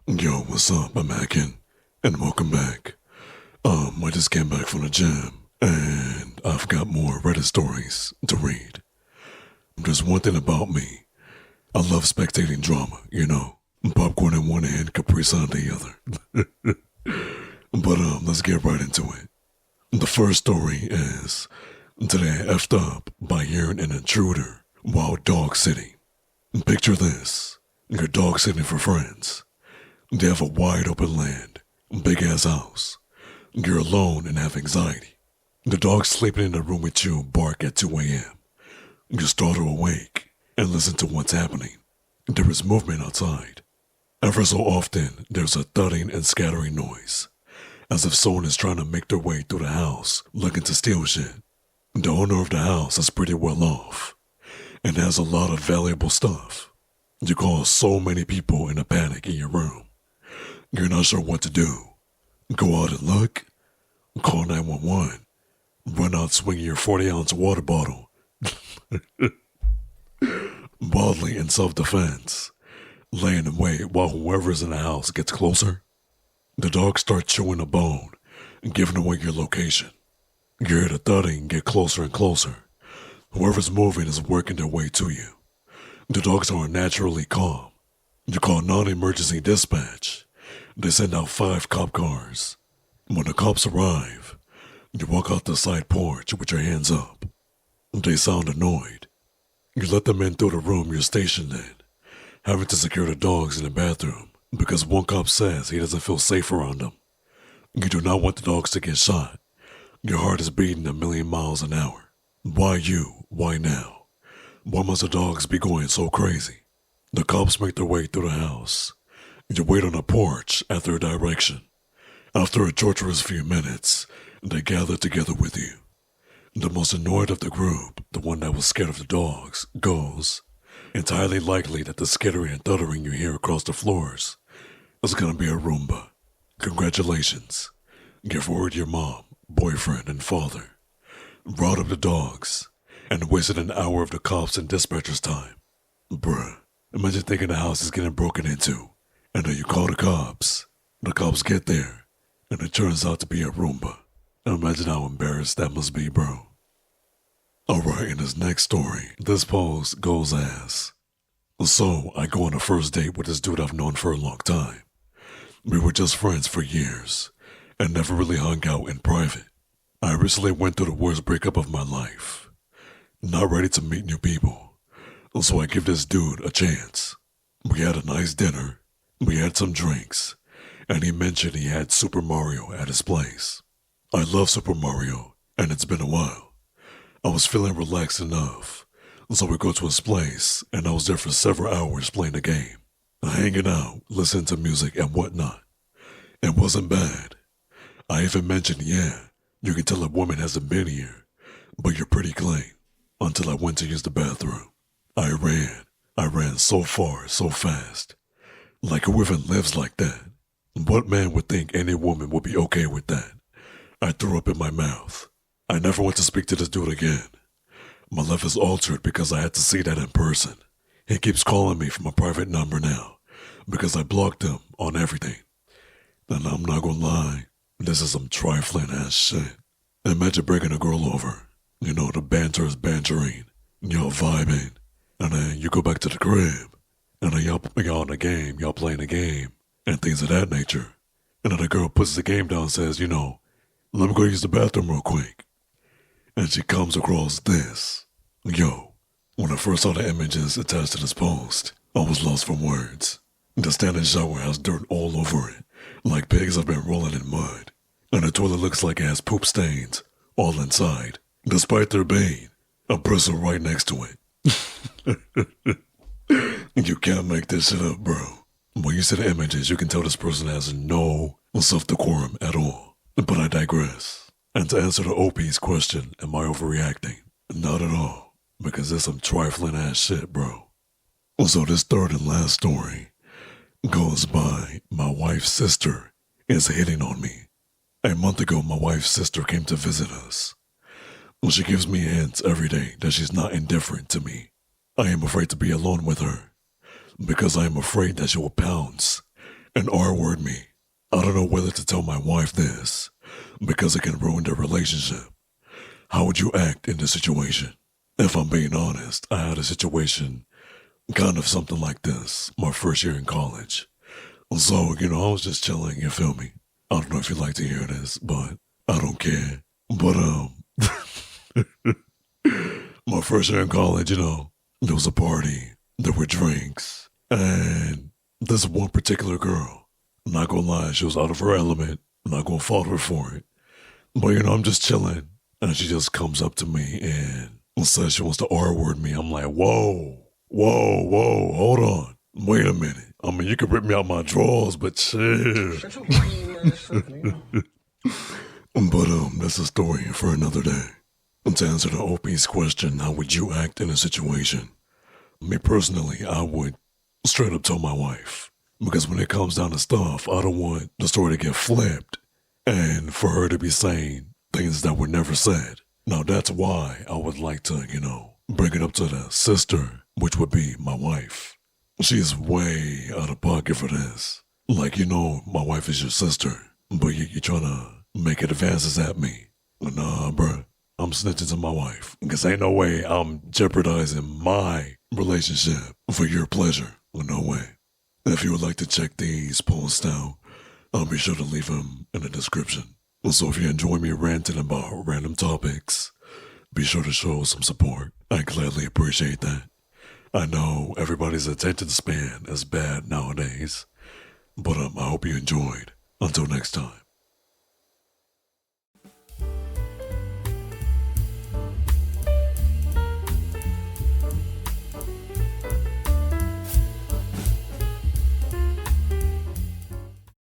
Yo, what's up? I'm Akin, and welcome back. I just came back from the gym, and I've got more Reddit stories to read. There's one thing about me. I love spectating drama, Popcorn in one hand, Capri Sun in the other. But let's get right into it. The first story is, today I effed up by hearing an intruder while dog sitting. Picture this. You're dog sitting for friends. They have a wide open land, big ass house. You're alone and have anxiety. The dog sleeping in the room with you bark at 2 a.m. You startle awake and listen to what's happening. There is movement outside. Ever so often, there's a thudding and scattering noise, as if someone is trying to make their way through the house looking to steal shit. The owner of the house is pretty well off and has a lot of valuable stuff. You cause so many people in a panic in your room. You're not sure what to do. Go out and look, call 911, run out swinging your 40-ounce water bottle, boldly in self-defense, laying in wait while whoever's in the house gets closer. The dog starts chewing a bone and giving away your location. You hear the thudding get closer and closer. Whoever's moving is working their way to you. The dogs are naturally calm. You call non-emergency dispatch. They send out 5 cop cars. When the cops arrive, you walk out the side porch with your hands up. They sound annoyed. You let them in through the room you're stationed in, having to secure the dogs in the bathroom because one cop says he doesn't feel safe around them. You do not want the dogs to get shot. Your heart is beating a million miles an hour. Why you? Why now? Why must the dogs be going so crazy? The cops make their way through the house. You wait on a porch at their direction. After a torturous few minutes, they gather together with you. The most annoyed of the group, the one that was scared of the dogs, goes. It's highly likely that the skittering and thuddering you hear across the floors is gonna be a Roomba. Congratulations. Give word to your mom, boyfriend, and father. Brought up the dogs, and wasted an hour of the cops and dispatchers' time. Bruh, imagine thinking the house is getting broken into. And then you call the cops get there, and it turns out to be a Roomba. Imagine how embarrassed that must be, bro. Alright, in this next story, this post goes as, so I go on a first date with this dude I've known for a long time. We were just friends for years, and never really hung out in private. I recently went through the worst breakup of my life. Not ready to meet new people, so I give this dude a chance. We had a nice dinner. We had some drinks, and he mentioned he had Super Mario at his place. I love Super Mario, and it's been a while. I was feeling relaxed enough, so we go to his place, and I was there for several hours playing the game, hanging out, listening to music and whatnot. It wasn't bad. I even mentioned, yeah, you can tell a woman hasn't been here, but you're pretty clean, until I went to use the bathroom. I ran so far, so fast. Like who even lives like that? What man would think any woman would be okay with that? I threw up in my mouth. I never want to speak to this dude again. My life is altered because I had to see that in person. He keeps calling me from a private number now because I blocked him on everything. And I'm not gonna lie, this is some trifling ass shit. Imagine breaking a girl over. The banter is bantering, y'all vibing, and then you go back to the crib. And then y'all in the game, y'all playing the game, and things of that nature. And then the girl puts the game down and says, let me go use the bathroom real quick. And she comes across this. Yo, when I first saw the images attached to this post, I was lost for words. The standing shower has dirt all over it, like pigs have been rolling in mud. And the toilet looks like it has poop stains, all inside, despite there being a bristle right next to it. You can't make this shit up, bro. When you see the images, you can tell this person has no self-decorum at all. But I digress. And to answer the OP's question, am I overreacting? Not at all, because there's some trifling ass shit, bro. So this third and last story goes by my wife's sister is hitting on me. A month ago, my wife's sister came to visit us. She gives me hints every day that she's not indifferent to me. I am afraid to be alone with her because I am afraid that she will pounce and R-word me. I don't know whether to tell my wife this because it can ruin their relationship. How would you act in this situation? If I'm being honest, I had a situation kind of something like this my first year in college. So, I was just chilling, you feel me? I don't know if you like to hear this, but I don't care. But, my first year in college, there was a party, there were drinks, and this one particular girl, I'm not gonna lie, she was out of her element. I'm not gonna fault her for it. But, I'm just chilling, and she just comes up to me and says she wants to R-word me. I'm like, whoa, hold on. Wait a minute. I mean, you can rip me out my drawers, but chill. But, that's a story for another day. And to answer the OP's question, how would you act in a situation? Me personally, I would straight up tell my wife. Because when it comes down to stuff, I don't want the story to get flipped and for her to be saying things that were never said. Now, that's why I would like to, bring it up to the sister, which would be my wife. She's way out of pocket for this. Like, my wife is your sister, but you're trying to make advances at me. Nah, bruh. I'm snitching to my wife, because ain't no way I'm jeopardizing my relationship for your pleasure. No way. If you would like to check these posts out, I'll be sure to leave them in the description. So if you enjoy me ranting about random topics, be sure to show some support. I gladly appreciate that. I know everybody's attention span is bad nowadays, but I hope you enjoyed. Until next time.